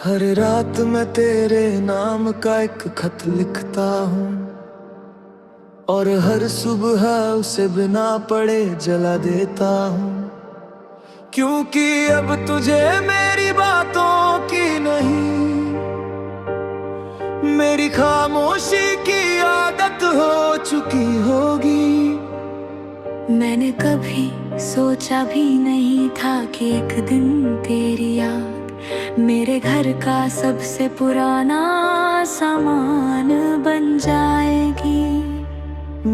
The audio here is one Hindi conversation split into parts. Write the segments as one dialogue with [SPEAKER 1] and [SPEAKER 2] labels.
[SPEAKER 1] हर रात मैं तेरे नाम का एक खत लिखता हूँ और हर सुबह उसे बिना पढ़े जला देता हूँ, क्योंकि अब तुझे मेरी बातों की नहीं, मेरी खामोशी की आदत हो चुकी होगी।
[SPEAKER 2] मैंने कभी सोचा भी नहीं था कि एक दिन तेरी याद मेरे घर का सबसे पुराना सामान बन जाएगी,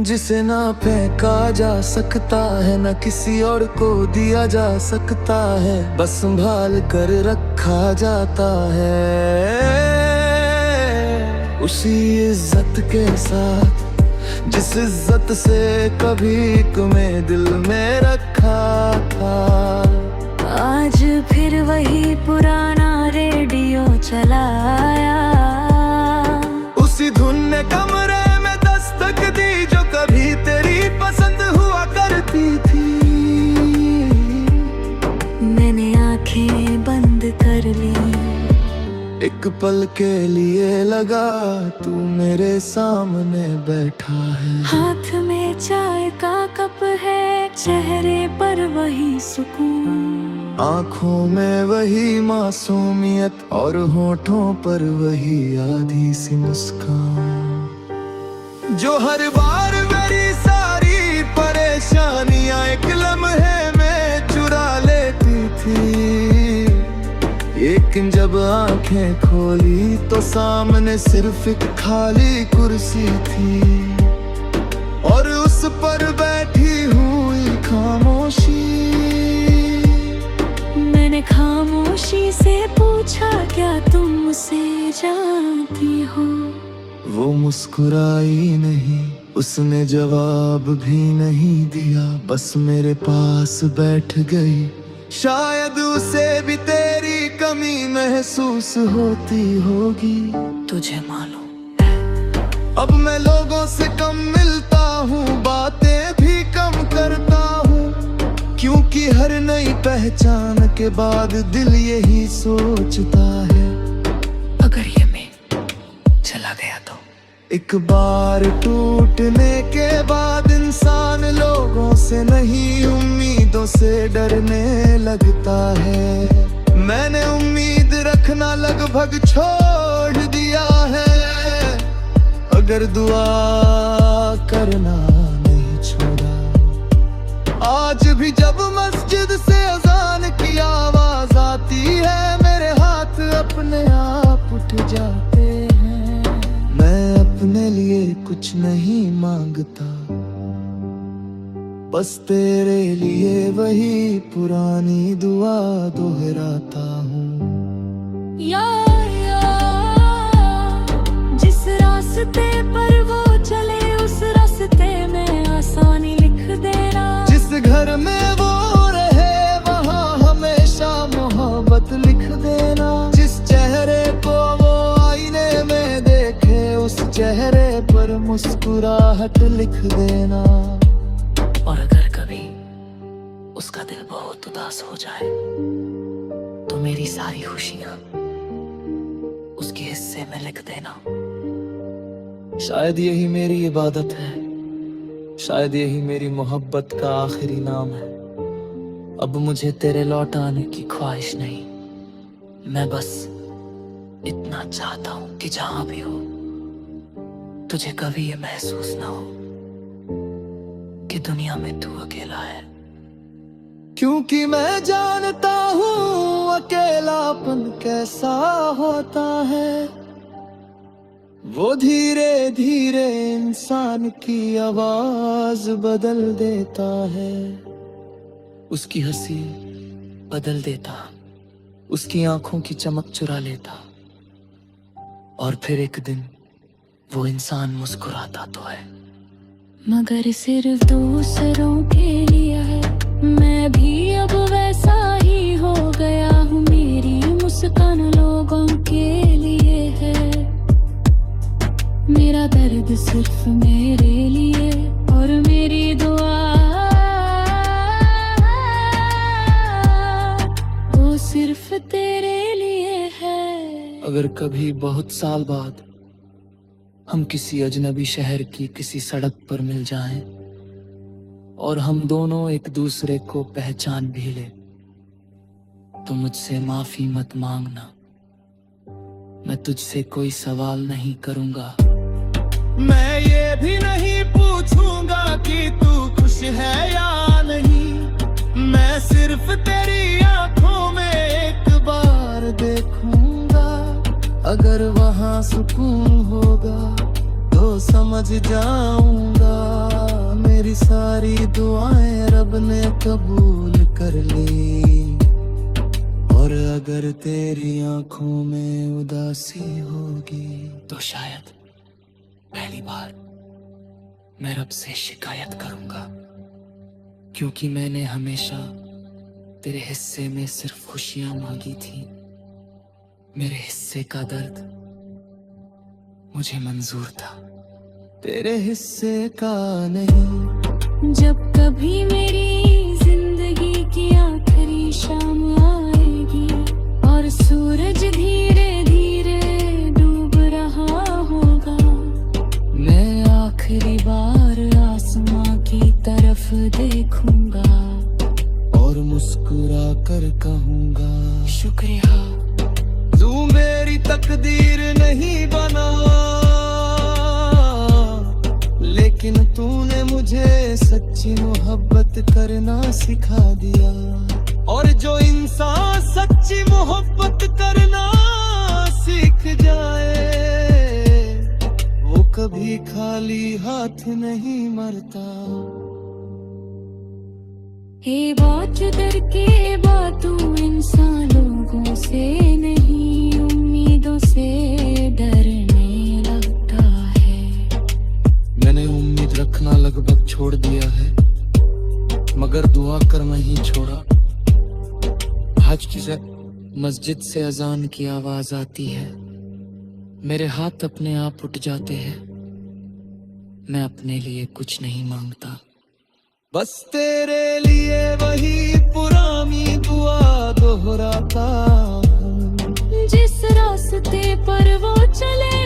[SPEAKER 1] जिसे ना फेंका जा सकता है, ना किसी और को दिया जा सकता है, बस संभाल कर रखा जाता है उसी इज्जत के साथ जिस इज्जत से कभी तुम्हें दिल में रखा था।
[SPEAKER 2] आज फिर वही पुराना रेडियो चलाया,
[SPEAKER 1] उसी धुन ने कमरे में दस्तक दी जो कभी तेरी पसंद हुआ करती थी।
[SPEAKER 2] मैंने आंखें बंद कर ली,
[SPEAKER 1] एक पल के लिए लगा तू मेरे सामने बैठा है,
[SPEAKER 2] हाथ में चाय का कप है, चेहरे पर वही सुकून,
[SPEAKER 1] आँखों में वही मासूमियत और होठों पर वही आधी सी मुस्कान, जो हर बार मेरी सारी परेशानियां एक लम्हे में चुरा लेती थी। लेकिन जब आंखें खोली तो सामने सिर्फ एक खाली कुर्सी थी और उस पर बैठी हुई खामोशी।
[SPEAKER 2] मैंने खामोशी से पूछा क्या तुम उसे जानती हो?
[SPEAKER 1] वो मुस्कुराई नहीं, उसने जवाब भी नहीं दिया, बस मेरे पास बैठ गई। शायद उसे भी तेरी कमी महसूस होती होगी,
[SPEAKER 2] तुझे मालूम
[SPEAKER 1] अब मैं लोगों से कम मिलता हूँ, बातें भी कम करता हूँ, क्योंकि हर नई पहचान के बाद दिल यही सोचता है,
[SPEAKER 2] अगर ये मैं चला गया तो।
[SPEAKER 1] एक बार टूटने के बाद इंसान लोगों से नहीं उम्मीदों से डरने लगता है। मैंने उम्मीद रखना लगभग छोड़ दिया है, अगर दुआ करना नहीं छोड़ा। आज भी जब मस्जिद से अजान की आवाज आती है, मेरे हाथ अपने आप उठ जाते हैं। मैं अपने लिए कुछ नहीं मांगता, बस तेरे लिए वही पुरानी दुआ दोहराता हूँ।
[SPEAKER 2] या जिस रास्ते पर वो चले उस रास्ते में आसानी लिख देना,
[SPEAKER 1] जिस घर में वो रहे वहाँ हमेशा मोहब्बत लिख देना, जिस चेहरे को वो आईने में देखे उस चेहरे पर मुस्कुराहट लिख देना।
[SPEAKER 2] और अगर कभी उसका दिल बहुत उदास हो जाए तो मेरी सारी खुशियां उसके हिस्से में लिख देना।
[SPEAKER 1] शायद यही मेरी इबादत है, शायद यही मेरी मोहब्बत का आखिरी नाम है। अब मुझे तेरे लौट आने की ख्वाहिश नहीं, मैं बस इतना चाहता हूं कि जहां भी हो तुझे कभी ये महसूस ना हो कि दुनिया में तू अकेला है, क्योंकि मैं जानता हूँ अकेलापन कैसा होता है। वो धीरे धीरे इंसान की आवाज बदल देता है, उसकी हंसी बदल देता, उसकी आंखों की चमक चुरा लेता, और फिर एक दिन वो इंसान मुस्कुराता तो है,
[SPEAKER 2] मगर सिर्फ दूसरों के लिए है। मैं भी अब वैसा ही हो गया हूँ, मेरी मुस्कान लोगों के लिए है, मेरा दर्द सिर्फ मेरे लिए और मेरी दुआ वो सिर्फ तेरे लिए है।
[SPEAKER 1] अगर कभी बहुत साल बाद हम किसी अजनबी शहर की किसी सड़क पर मिल जाएं और हम दोनों एक दूसरे को पहचान भी ले, तो मुझसे माफी मत मांगना। मैं तुझसे कोई सवाल नहीं करूंगा।
[SPEAKER 3] मैं ये भी नहीं पूछूंगा कि तू खुश है या नहीं। मैं सिर्फ तेरी आंखों में एक बार देखूंगा। अगर वहाँ सुकून होगा तो समझ जाऊंगा। मेरी सारी दुआएं रब ने कबूल कर ली। और अगर तेरी आंखों में उदासी होगी
[SPEAKER 1] तो शायद पहली बार मैं रब से शिकायत करूंगा, क्योंकि मैंने हमेशा तेरे हिस्से में सिर्फ खुशियां मांगी थी। मेरे हिस्से का दर्द मुझे मंजूर था,
[SPEAKER 3] तेरे हिस्से का नहीं।
[SPEAKER 2] जब कभी मेरी जिंदगी की आखिरी शाम आएगी और सूरज धीरे धीरे डूब रहा होगा, मैं आखिरी बार आसमां की तरफ देखूंगा
[SPEAKER 3] और मुस्कुरा कर कहूंगा
[SPEAKER 2] शुक्रिया।
[SPEAKER 3] तू मेरी तकदीर नहीं बना, लेकिन तूने मुझे सच्ची मोहब्बत करना सिखा दिया। और जो इंसान सच्ची मोहब्बत करना सीख जाए वो कभी खाली हाथ नहीं मरता।
[SPEAKER 2] हे बहुत डर के बातों इंसान लोगों से नहीं उम्मीदों से डरने लगता है।
[SPEAKER 1] मैंने उम्मीद रखना लगभग छोड़ दिया है, मगर दुआ कर नहीं छोड़ा। आज की मस्जिद से अजान की आवाज आती है, मेरे हाथ अपने आप उठ जाते हैं। मैं अपने लिए कुछ नहीं मांगता,
[SPEAKER 3] बस तेरे लिए वही पुरानी दुआ दोहराता हूँ।
[SPEAKER 2] जिस रास्ते पर वो चले